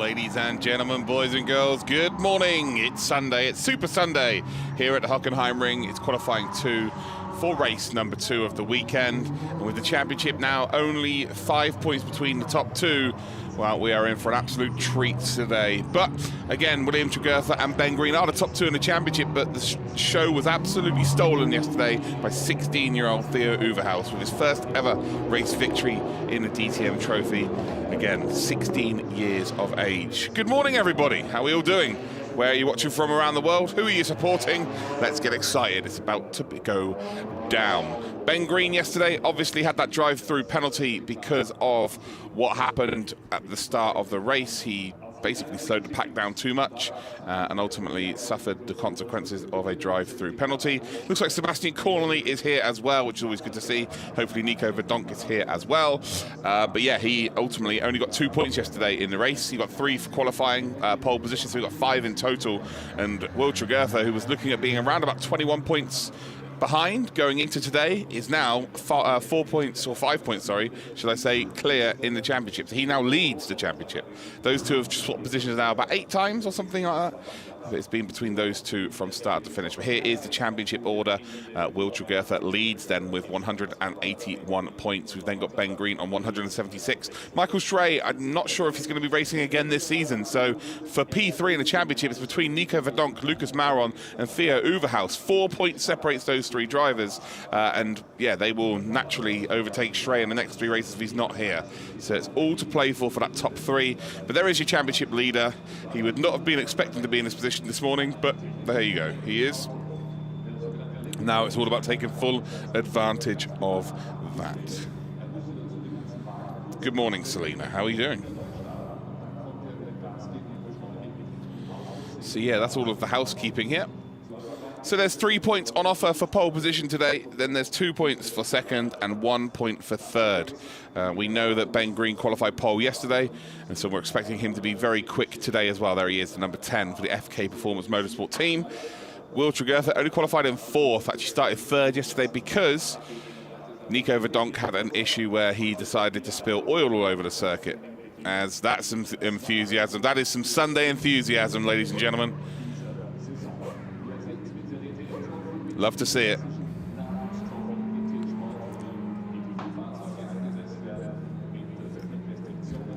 Ladies and gentlemen, boys and girls, good morning. It's Sunday, it's Super Sunday here at the Hockenheimring. It's qualifying 2 for race number 2 of the weekend. And with the championship now only 5 points between the top 2, well, we are in for an absolute treat today. But again, William Tregurtha and Ben Green are the top 2 in the championship, but the show was absolutely stolen yesterday by 16-year-old Theo Uverhaus with his first ever race victory in the DTM Trophy. Again, 16 years of age. Good morning, everybody. How are we all doing? Where are you watching from around the world? Who are you supporting? Let's get excited. It's about to go down. Ben Green yesterday obviously had that drive-through penalty because of what happened at the start of the race. He basically slowed the pack down too much and ultimately suffered the consequences of a drive-through penalty. Looks like Sebastian Cornely is here as well, which is always good to see. Hopefully Nico Verdonk is here as well. But yeah, he ultimately only got 2 points yesterday in the race. He got 3 for qualifying pole position, so he got 5 in total. And Will Tregurtha, who was looking at being around about 21 points behind going into today, is now 4 points, or 5 points, sorry, should I say, clear in the championship. So he now leads the championship. Those two have swapped positions now about 8 times or something like that. But it's been between those two from start to finish. But here is the championship order. Will Tregurtha leads then with 181 points. We've then got Ben Green on 176. Michael Stray, I'm not sure if he's going to be racing again this season. So for P3 in the championship, it's between Nico Verdonk, Lucas Mauron, and Theo Uverhaus. 4 points separates those 3 drivers. And yeah, they will naturally overtake Stray in the next 3 races if he's not here. So it's all to play for that top 3. But there is your championship leader. He would not have been expecting to be in this position this morning, but there you go, he is. Now it's all about taking full advantage of that. Good morning, Selena, how are you doing? So yeah, that's all of the housekeeping here. So there's 3 points on offer for pole position today, then there's 2 points for second and 1 point for third. We know that Ben Green qualified pole yesterday, and so we're expecting him to be very quick today as well. There he is, the number 10 for the FK Performance Motorsport team. Will Tregurtha only qualified in 4th, actually started 3rd yesterday because Nico Verdonk had an issue where he decided to spill oil all over the circuit. As that's some enthusiasm. That is some Sunday enthusiasm, ladies and gentlemen. Love to see it.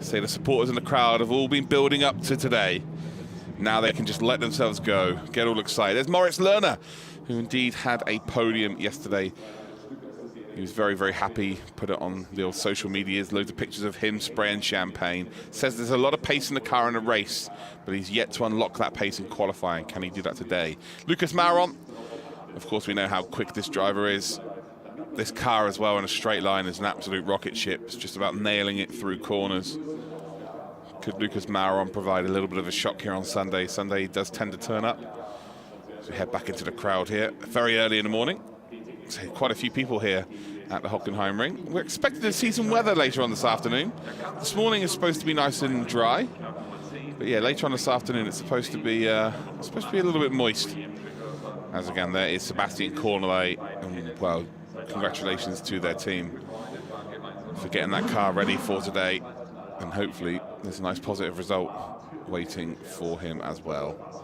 Say the supporters in the crowd have all been building up to today. Now they can just let themselves go, get all excited. There's Moritz Lerner, who indeed had a podium yesterday. He was very, very happy, put it on the old social medias, loads of pictures of him spraying champagne. Says there's a lot of pace in the car in a race, but he's yet to unlock that pace in qualifying. Can he do that today? Lucas Mauron, of course, we know how quick this driver is. This car as well in a straight line is an absolute rocket ship. It's just about nailing it through corners. Could Lucas Mauron provide a little bit of a shock here on Sunday? Sunday does tend to turn up. So we head back into the crowd here very early in the morning. So quite a few people here at the Hockenheimring. We're expecting to see some weather later on this afternoon. This morning is supposed to be nice and dry. But yeah, later on this afternoon it's supposed to be a little bit moist. As again, there is Sebastian Cornely, and well, congratulations to their team for getting that car ready for today, and hopefully there's a nice positive result waiting for him as well.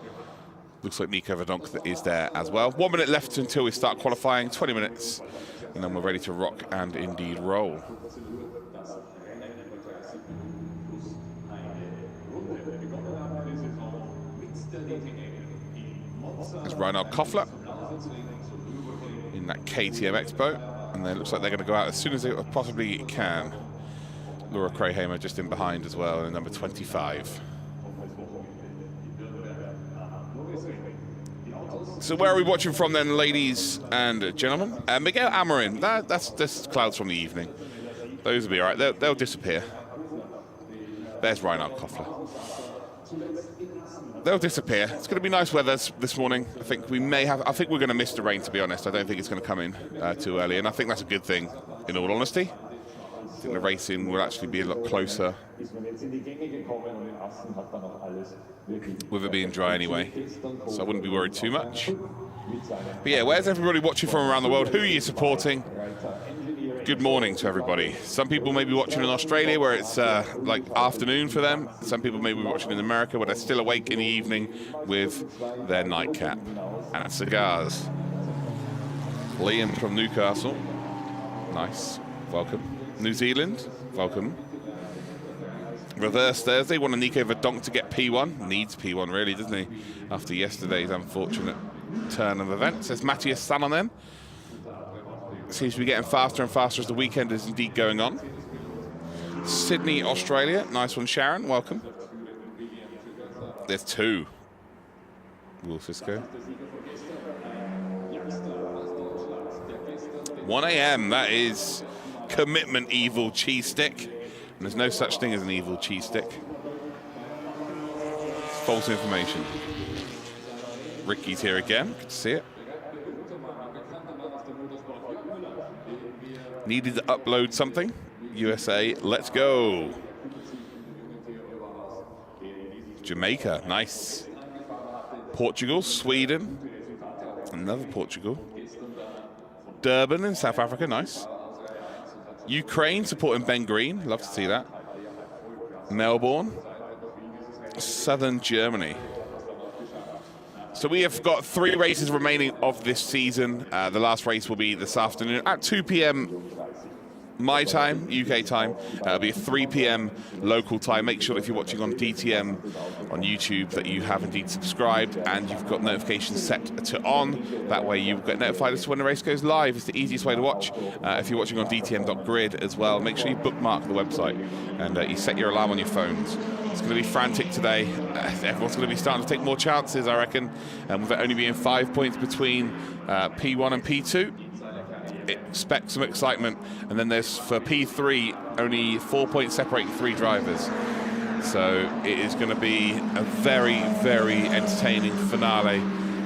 Looks like Nico Verdonk is there as well. 1 minute left until we start qualifying, 20 minutes, and then we're ready to rock and indeed roll. There's Reinhard Koffler in that KTM Expo, and then it looks like they're going to go out as soon as they possibly can. Laura Krahamer just in behind as well, in number 25. So where are we watching from then, ladies and gentlemen? Miguel Amarin, that's clouds from the evening. Those will be all right, they'll disappear. There's Reinhard Koffler. They'll disappear. It's going to be nice weather this morning. I think we're going to miss the rain, to be honest. I don't think it's going to come in too early, and I think that's a good thing, in all honesty. I think the racing will actually be a lot closer with it being dry anyway, so I wouldn't be worried too much. But yeah, where's everybody watching from around the world? Who are you supporting? Good morning to everybody. Some people may be watching in Australia where it's like afternoon for them. Some people may be watching in America where they're still awake in the evening with their nightcap and cigars. Liam from Newcastle. Nice. Welcome. New Zealand. Welcome. Reverse Thursday. Want a Nico Verdonk to get P1. Needs P1 really, doesn't he? After yesterday's unfortunate turn of events. There's Matthias Salonen. Seems to be getting faster and faster as the weekend is indeed going on. Sydney, Australia. Nice one, Sharon. Welcome. There's two. Wolfisco. 1 a.m. That is commitment evil cheese stick. And there's no such thing as an evil cheese stick. False information. Ricky's here again. Good to see it. Needed to upload something. USA, let's go. Jamaica, nice. Portugal, Sweden. Another Portugal. Durban in South Africa, nice. Ukraine supporting Ben Green, love to see that. Melbourne. Southern Germany. So we have got 3 races remaining of this season. The last race will be this afternoon at 2 p.m. my time, UK time. It'll be 3 p.m. local time. Make sure if you're watching on DTM on YouTube that you have indeed subscribed and you've got notifications set to on. That way you get notified as to when the race goes live. It's the easiest way to watch. If you're watching on DTM.grid as well, make sure you bookmark the website and you set your alarm on your phones. It's going to be frantic today. Everyone's going to be starting to take more chances, I reckon. With it only being 5 points between P1 and P2. Expect some excitement. And then there's, for P3, only 4 points separating 3 drivers. So it is going to be a very, very entertaining finale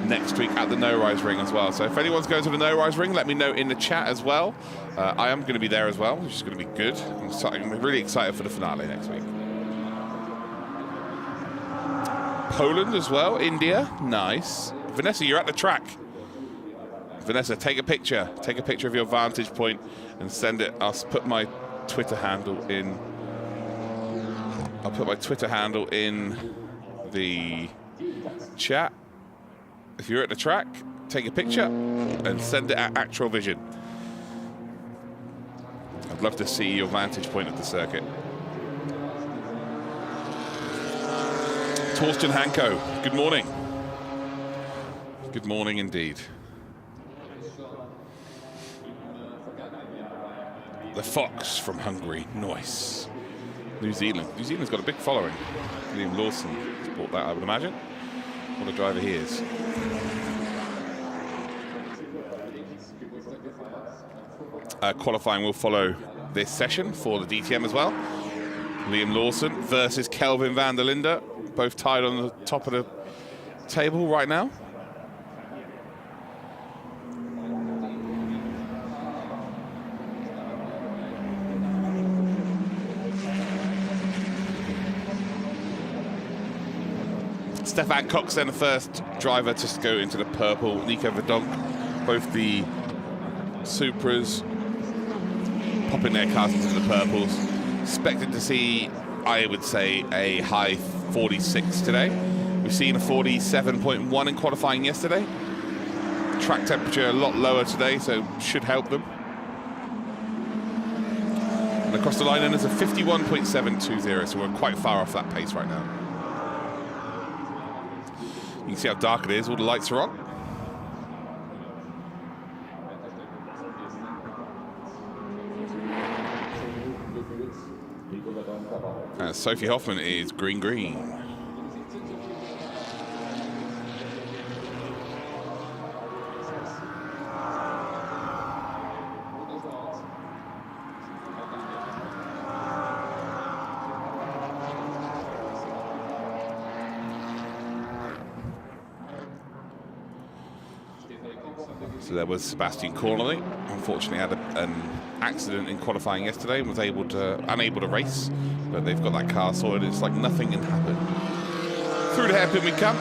next week at the No Rise Ring as well. So if anyone's going to the No Rise Ring, let me know in the chat as well. I am going to be there as well, which is going to be good. I'm really excited for the finale next week. Poland as well, India, nice. Vanessa, you're at the track. Vanessa, take a picture. Take a picture of your vantage point and send it. I'll put my Twitter handle in. I'll put my Twitter handle in the chat. If you're at the track, take a picture and send it at Actual Vision. I'd love to see your vantage point of the circuit. Torsten Hanko, good morning. Good morning indeed. The Fox from Hungary, nice. New Zealand. New Zealand's got a big following. Liam Lawson has bought that, I would imagine. What a driver he is. Qualifying will follow this session for the DTM as well. Liam Lawson versus Kelvin van der Linde. Both tied on the top of the table right now. Stefan Cox then the first driver to go into the purple. Nico Verdonk, both the Supras popping their cars into the purples. Expected to see, I would say, a high 46 today. We've seen a 47.1 in qualifying yesterday. Track temperature a lot lower today, so should help them. And across the line, then, there's a 51.720, so we're quite far off that pace right now. You can see how dark it is. All the lights are on. Sophie Hoffman is green. So there was Sebastian Corley. Unfortunately, had an accident in qualifying yesterday and was unable to race. But they've got that car sorted. It's like nothing can happen. Through the hairpin we come.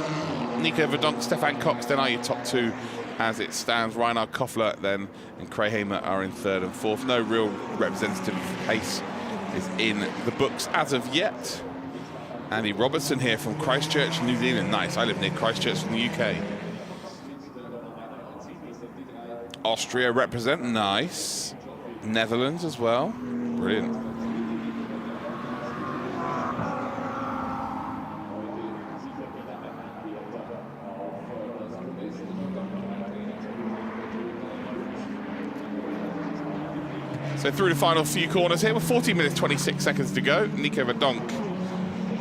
Nico Verdonk, Stefan Cox, then are your top two as it stands. Reinhard Koffler then and Krayhamer are in 3rd and 4th. No real representative pace is in the books as of yet. Andy Robertson here from Christchurch, New Zealand. Nice, I live near Christchurch in the UK. Austria represent, nice. Netherlands as well, brilliant. So through the final few corners here, with 14 minutes 26 seconds to go. Nico Verdonk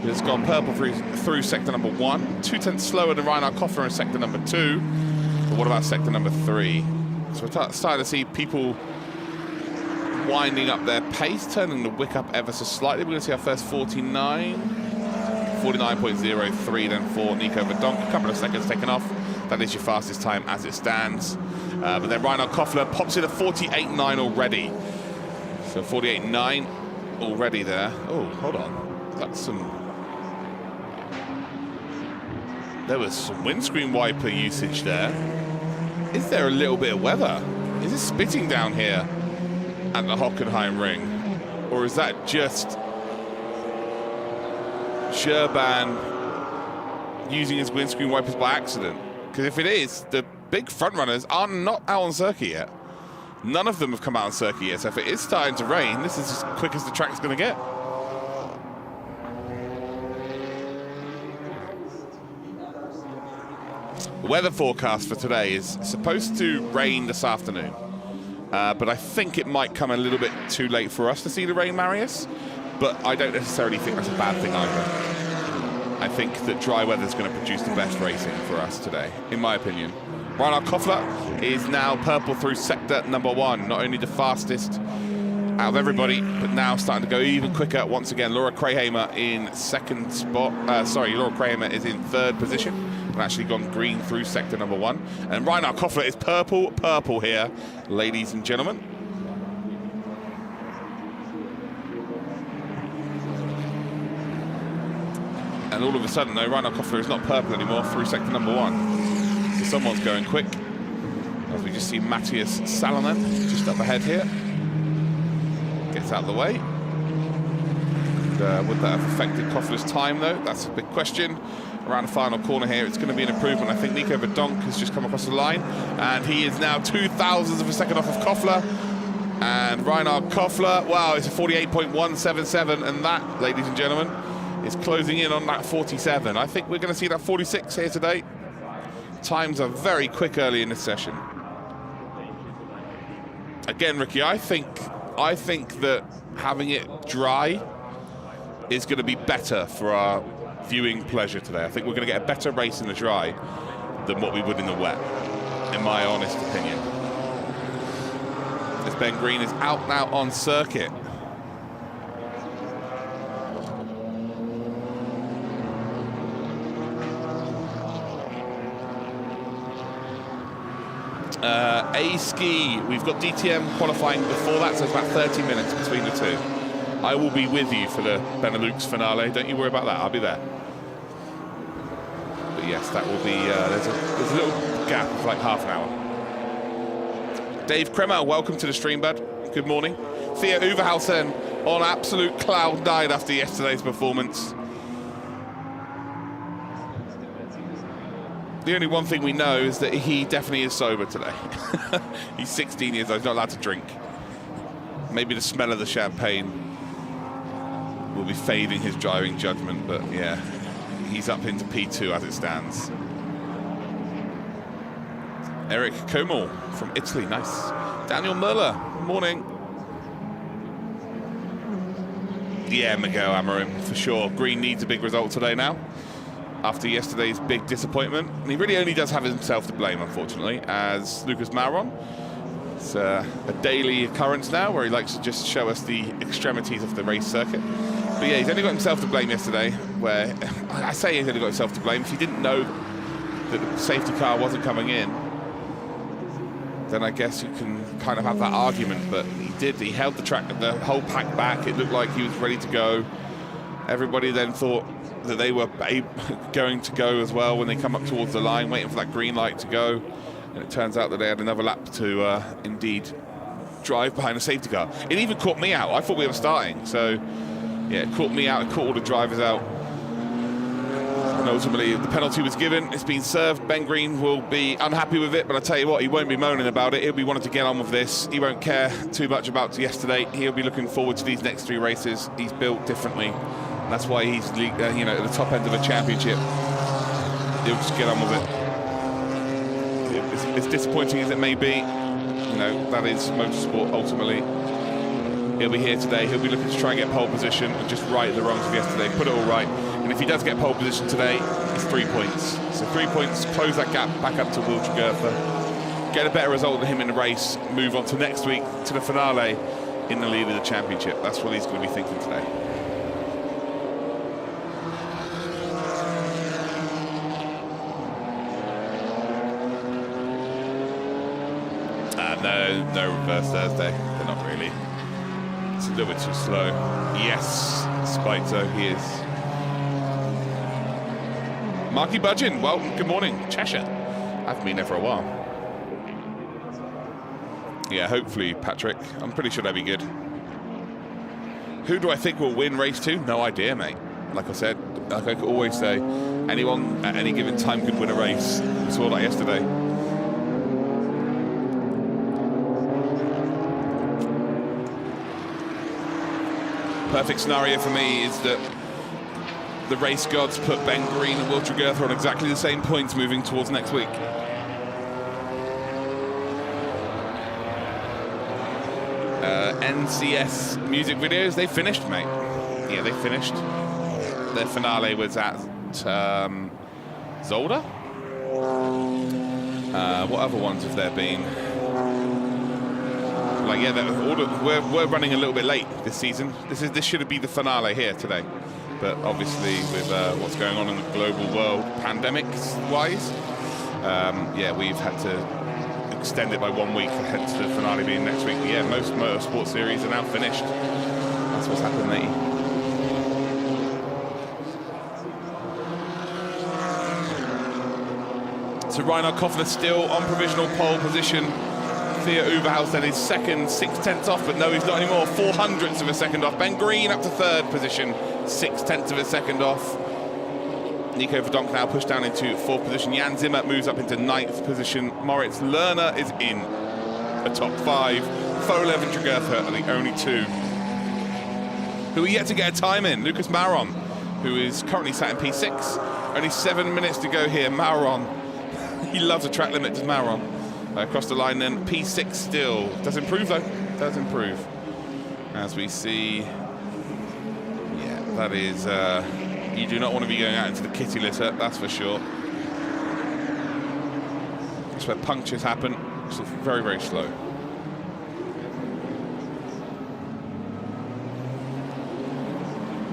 has gone purple through sector number 1. 2/10 slower than Reinhard Koffler in sector number 2. But what about sector number 3? So we're starting to see people winding up their pace, turning the wick up ever so slightly. We're going to see our first 49.03 then for Nico Verdonk. A couple of seconds taken off. That is your fastest time as it stands. But then Reinhard Koffler pops in at 48.9 already. So 48.9 already there. Oh, hold on. That's some... There was some windscreen wiper usage there. Is there a little bit of weather? Is it spitting down here at the Hockenheimring? Or is that just Sherban using his windscreen wipers by accident? Because if it is, the big front runners are not out on circuit yet. None of them have come out on circuit yet. So if it is starting to rain, this is as quick as the track's going to get. The weather forecast for today is supposed to rain this afternoon. But I think it might come a little bit too late for us to see the rain, Marius. But I don't necessarily think that's a bad thing either. I think that dry weather is going to produce the best racing for us today, in my opinion. Reinhard Koffler is now purple through sector number 1. Not only the fastest out of everybody, but now starting to go even quicker once again. Laura Krayhamer in 2nd spot. Laura Krayhamer is in 3rd position. And actually gone green through sector number 1. And Reinhard Koffler is purple here, ladies and gentlemen. And all of a sudden, though, Reinhard Koffler is not purple anymore through sector number 1. So someone's going quick. As we just see Matthias Salonen just up ahead here. Gets out of the way. And, would that have affected Koffler's time, though? That's a big question. Around the final corner here, it's going to be an improvement. I think Nico Verdonk has just come across the line, and he is now 0.02 of a second off of Koffler. And Reinhard Koffler, wow, it's a 48.177, and that, ladies and gentlemen, is closing in on that 47. I think we're going to see that 46 here today. Times are very quick early in this session. Again, Ricky, I think that having it dry is going to be better for our viewing pleasure today. I think we're going to get a better race in the dry than what we would in the wet, in my honest opinion. As Ben Green is out now on circuit. A-ski, we've got DTM qualifying before that, so it's about 30 minutes between the two. I will be with you for the Benelux finale. Don't you worry about that. I'll be there. But yes, that will be. There's a little gap of like half an hour. Dave Kremer, welcome to the stream, bud. Good morning. Thea Uverhausen on absolute cloud 9 after yesterday's performance. The only one thing we know is that he definitely is sober today. He's 16 years old. He's not allowed to drink. Maybe the smell of the champagne will be fading his driving judgment, but yeah, he's up into P2 as it stands. Eric Komel from Italy, nice. Daniel Muller, morning. Yeah, Miguel Amorim, for sure. Green needs a big result today now, after yesterday's big disappointment. And he really only does have himself to blame, unfortunately, as Lucas Mauron. It's a daily occurrence now where he likes to just show us the extremities of the race circuit. But yeah, he's only got himself to blame yesterday, where I say he's only got himself to blame. If he didn't know that the safety car wasn't coming in, then I guess you can kind of have that argument. But he did. He held the whole pack back. It looked like he was ready to go. Everybody then thought that they were going to go as well when they come up towards the line, waiting for that green light to go. And it turns out that they had another lap to indeed drive behind a safety car. It even caught me out. I thought we were starting. So, yeah, it caught me out. It caught all the drivers out. And ultimately, the penalty was given. It's been served. Ben Green will be unhappy with it, but I tell you what, he won't be moaning about it. He'll be wanting to get on with this. He won't care too much about yesterday. He'll be looking forward to these next 3 races. He's built differently. And that's why he's, at the top end of a championship. He'll just get on with it. As disappointing as it may be, that is motorsport ultimately. He'll be here today. He'll be looking to try and get pole position and just right the wrongs of yesterday, put it all right. And if he does get pole position today, it's 3 points. So 3 points, close that gap back up to Will Jugurtha, get a better result than him in the race, move on to next week to the finale in the lead of the championship. That's what he's going to be thinking today. No reverse Thursday. They're not really. It's a little bit too slow. Yes, Spito, he is. Marky Budgeon, well, good morning, Cheshire. I haven't been there for a while. Yeah, hopefully, Patrick. I'm pretty sure that'd be good. Who do I think will win race 2? No idea, mate. Like I said, like I always say, anyone at any given time could win a race. We saw that yesterday. Perfect scenario for me is that the race gods put Ben Green and Will Jugurtha on exactly the same points moving towards next week. NCS music videos, they finished, mate. Yeah, they finished. Their finale was at Zolder. What other ones have there been? Like, yeah, we're running a little bit late this season. This should be the finale here today, but obviously with what's going on in the global world, pandemics-wise, yeah, we've had to extend it by 1 week, hence the finale being next week. But yeah, most motorsport series are now finished. That's what's happened, mate. So Reinhard Koffler still on provisional pole position. Theo Uberhaus then is second, 6/10 off, but no, he's not anymore. 0.04 of a second off. Ben Green up to third position, 6/10 of a second off. Nico Verdonk now pushed down into 4th position. Jan Zimmer moves up into 9th position. Moritz Lerner is in a top 5. Folev and Jugurtha are the only 2 who are yet to get a time in. Lucas Mauron, who is currently sat in P6. Only 7 minutes to go here. Mauron, he loves a track limit, does Mauron. Across the line then, P6 still. Does improve though, does improve. As we see, yeah, that is, you do not want to be going out into the kitty litter, that's for sure. That's where punctures happen, it's very, very slow.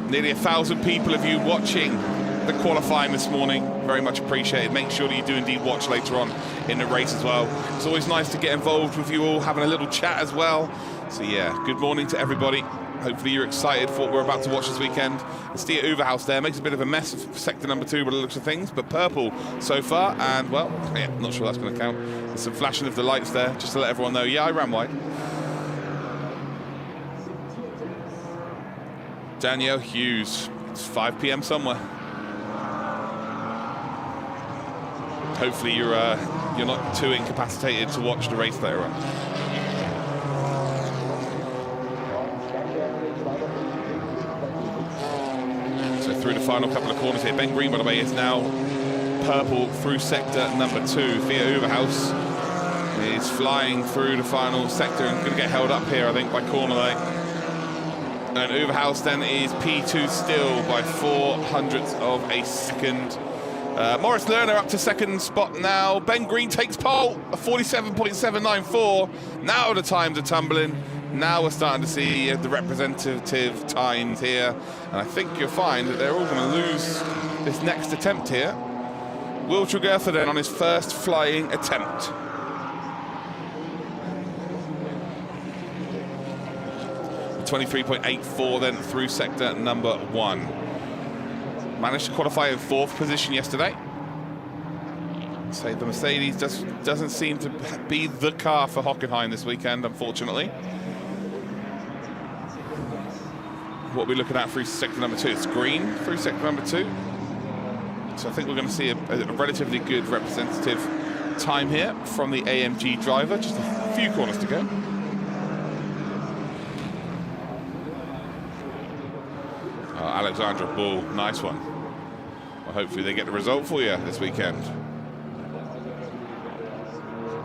Nearly 1,000 people of you watching the qualifying this morning, very much appreciated. Make sure that you do indeed watch later on in the race as well. It's always nice to get involved with you all, having a little chat as well. So yeah, good morning to everybody. Hopefully you're excited for what we're about to watch this weekend. The Steer Uberhaus there makes a bit of a mess of sector number 2 by the looks of things, but purple so far, and well, yeah, not sure that's going to count. There's some flashing of the lights there, just to let everyone know, yeah, I ran wide. Danielle Hughes, it's 5 p.m. somewhere. Hopefully you're not too incapacitated to watch the race later on. So through the final couple of corners here, Ben Green, by the way, is now purple through sector number 2. Theo Uberhaus is flying through the final sector and going to get held up here, I think, by corner light. And Uberhaus then is P2 still by 0.04 of a second. Moritz Lerner up to second spot now. Ben Green takes pole, a 47.794. Now the times are tumbling. Now we're starting to see the representative times here. And I think you'll find that they're all going to lose this next attempt here. Will Jugurtha then on his first flying attempt. A 23.84 then through sector number 1. Managed to qualify in 4th position yesterday. So the Mercedes doesn't seem to be the car for Hockenheim this weekend, unfortunately. What are we looking at through sector number 2? It's green through sector number 2. So I think we're going to see a relatively good representative time here from the AMG driver. Just a few corners to go. Alexandra Bull, nice one. Well, hopefully they get the result for you this weekend.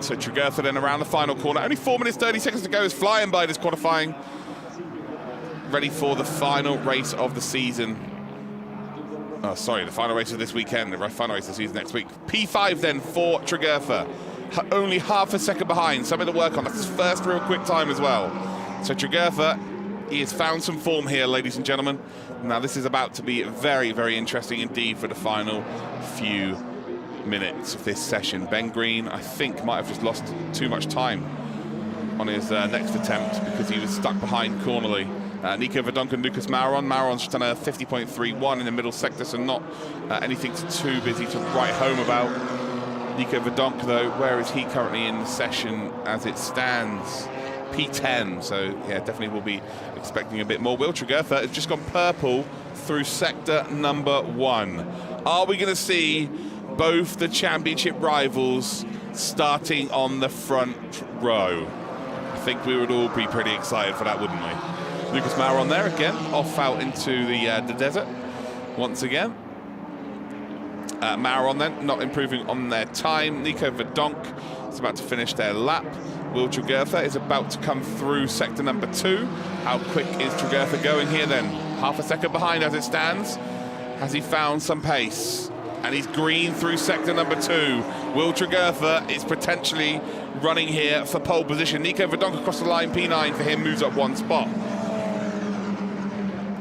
So Tregurtha then around the final corner. Only 4 minutes, 30 seconds to go. Is flying by this qualifying. Ready for the final race of the season. Oh, sorry, the final race of this weekend. The final race of the season next week. P5 then for Tregurtha. Only half a second behind. Something to work on. That's his first real quick time as well. So Tregurtha, he has found some form here, ladies and gentlemen. Now this is about to be very, very interesting indeed for the final few minutes of this session. Ben Green, I think, might have just lost too much time on his next attempt because he was stuck behind cornerly. Nico Verdonk and Lucas Mauron. Mauron's just done a 50.31 in the middle sector, so not anything too busy to write home about. Nico Verdonk, though, where is he currently in the session as it stands? P10, so yeah, definitely will be expecting a bit more. Will Tregurtha has just gone purple through sector number 1. Are we going to see both the championship rivals starting on the front row? I think we would all be pretty excited for that, wouldn't we? Lucas Mauron there again, off out into the desert once again. Mauron then not improving on their time. Nico Verdonk is about to finish their lap. Will Tregurtha is about to come through sector number 2. How quick is Tregurtha going here then? Half a second behind as it stands. Has he found some pace? And he's green through sector number 2. Will Tregurtha is potentially running here for pole position. Nico Verdonk across the line, P9 for him, moves up 1 spot.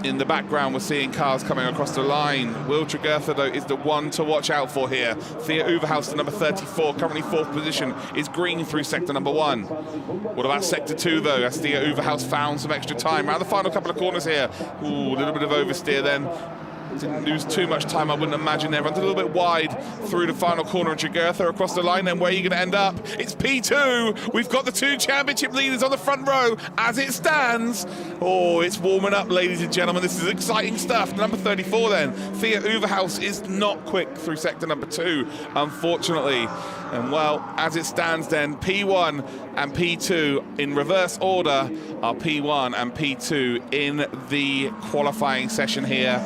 In the background, we're seeing cars coming across the line. Will Tregurtha, though, is the one to watch out for here. Thea Uverhaus, the number 34, currently 4th position, is green through sector number 1. What about sector 2, though? As Thea Uverhaus found some extra time. Around the final couple of corners here. Ooh, a little bit of oversteer then. Didn't lose too much time, I wouldn't imagine there. Runs a little bit wide through the final corner of Tregurtha across the line. Then where are you going to end up? It's P2. We've got the 2 championship leaders on the front row as it stands. Oh, it's warming up, ladies and gentlemen. This is exciting stuff. Number 34 then. Thea Uverhaus is not quick through sector number 2, unfortunately. And well, as it stands then, P1 and P2 in reverse order are P1 and P2 in the qualifying session here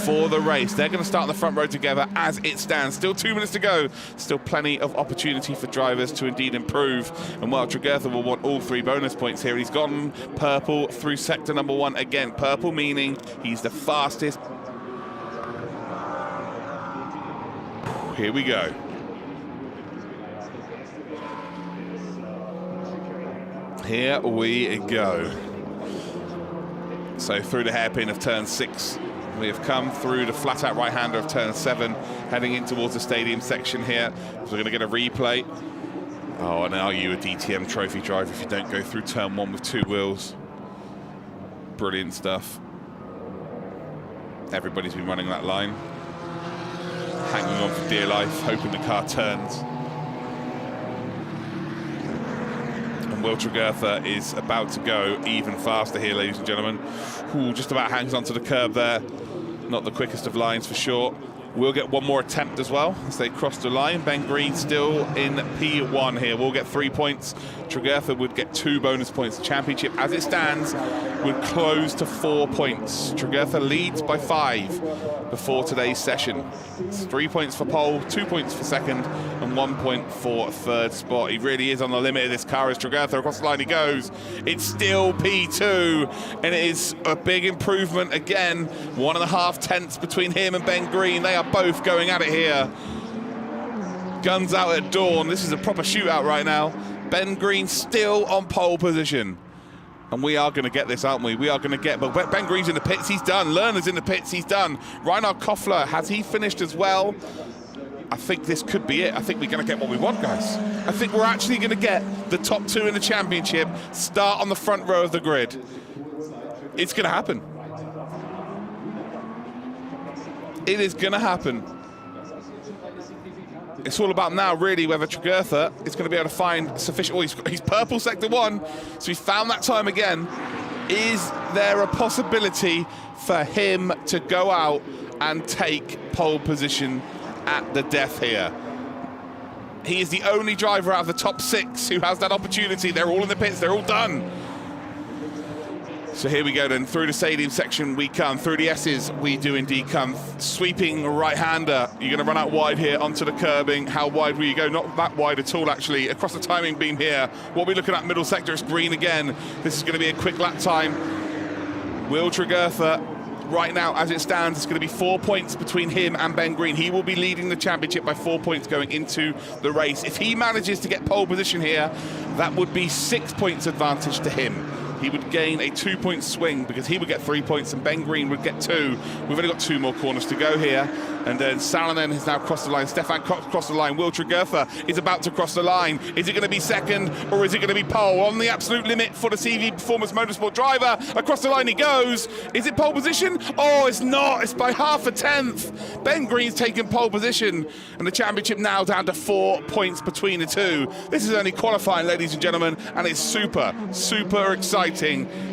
for the race. They're going to start on the front row together as it stands. Still 2 minutes to go. Still plenty of opportunity for drivers to indeed improve. And while Tregurtha will want all 3 bonus points here, he's gone purple through sector number 1 again. Purple meaning he's the fastest. Here we go. Here we go. So through the hairpin of turn 6, we have come through the flat-out right-hander of turn 7, heading in towards the stadium section here. So we're going to get a replay. Oh, and are you a DTM Trophy driver if you don't go through turn 1 with 2 wheels? Brilliant stuff. Everybody's been running that line, hanging on for dear life, hoping the car turns. Will Tregurtha is about to go even faster here, ladies and gentlemen. Ooh, just about hangs onto the curb there. Not the quickest of lines for sure. We'll get one more attempt as well as they cross the line. Ben Green still in P1 here. We'll get 3 points. Tregurtha would get 2 bonus points. The championship, as it stands, would close to 4 points. Tregurtha leads by 5 before today's session. It's 3 points for pole, 2 points for second, and 1 point for third spot. He really is on the limit of this car as Tregurtha across the line he goes. It's still P2, and it is a big improvement again. 1.5 tenths between him and Ben Green. They are both going at it here. Guns out at dawn. This is a proper shootout right now. Ben Green still on pole position. And we are going to get this, aren't we? We are going to get... But Ben Green's in the pits. He's done. Lerner's in the pits. He's done. Reinhard Koffler, has he finished as well? I think this could be it. I think we're going to get what we want, guys. I think we're actually going to get the top 2 in the championship start on the front row of the grid. It's going to happen. It is going to happen. it's all about now, really, whether Tregurtha is going to be able to find sufficient... Oh, he's purple sector 1, so he's found that time again. Is there a possibility for him to go out and take pole position at the death here? He is the only driver out of the top 6 who has that opportunity. They're all in the pits, they're all done. So here we go then, through the stadium section we come, through the S's we do indeed come. Sweeping right-hander, you're going to run out wide here onto the curbing. How wide will you go? Not that wide at all, actually. Across the timing beam here, what we're looking at middle sector is green again. This is going to be a quick lap time. Will Tregurtha, right now as it stands, it's going to be 4 points between him and Ben Green. He will be leading the championship by 4 points going into the race. If he manages to get pole position here, that would be 6 points advantage to him. He would gain a 2-point swing because he would get 3 points and Ben Green would get 2. We've only got 2 more corners to go here. And then Salonen has now crossed the line. Stefan Cox crossed the line. Will Tregurtha is about to cross the line. Is it going to be second or is it going to be pole? On the absolute limit for the CV Performance Motorsport driver. Across the line he goes. Is it pole position? Oh, it's not. It's by half a tenth. Ben Green's taken pole position. And the championship now down to 4 points between the two. This is only qualifying, ladies and gentlemen. And it's super, super exciting.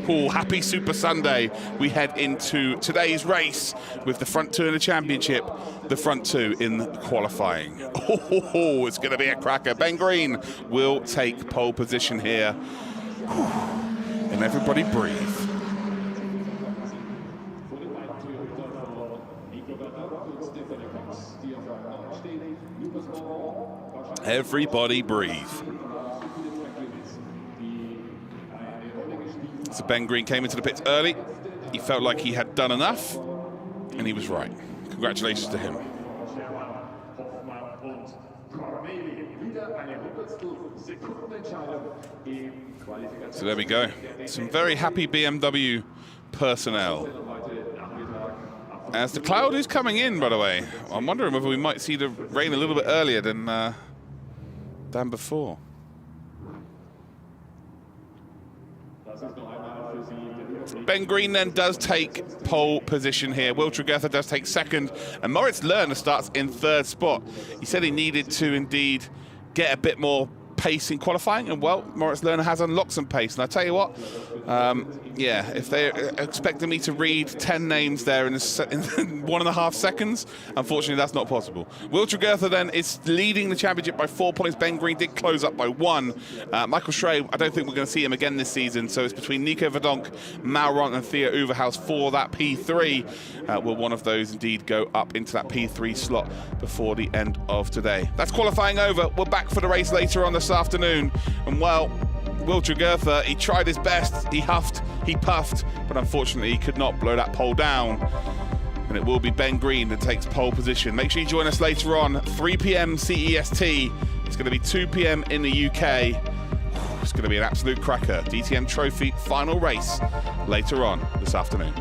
Oh, happy Super Sunday. We head into today's race with the front 2 in the championship. The front 2 in qualifying. Oh, it's going to be a cracker. Ben Green will take pole position here. And everybody breathe. Everybody breathe. So Ben Green came into the pits early. He felt like he had done enough, and he was right. Congratulations to him. So there we go. Some very happy BMW personnel. As the cloud is coming in, by the way, I'm wondering whether we might see the rain a little bit earlier than before. Ben Green then does take pole position here. Will Tregurtha does take second, and Moritz Lerner starts in 3rd spot. He said he needed to indeed get a bit more pace in qualifying, and well, Moritz Lerner has unlocked some pace. And I tell you what, yeah, if they're expecting me to read 10 names there in 1.5 seconds, unfortunately that's not possible. Will Tregurtha then is leading the championship by 4 points. Ben Green did close up by 1. Michael Schrey, I don't think we're going to see him again this season, so it's between Nico Verdonk, Malron and Theo Uverhaus for that P3. Will one of those indeed go up into that P3 slot before the end of today? That's qualifying over. We're back for the race later on this afternoon, and well, Will Tregurtha, he tried his best, he huffed, he puffed, but unfortunately he could not blow that pole down. And it will be Ben Green that takes pole position. Make sure you join us later on, 3 p.m. CEST. It's going to be 2 p.m. in the UK. It's going to be an absolute cracker. DTM Trophy final race later on this afternoon.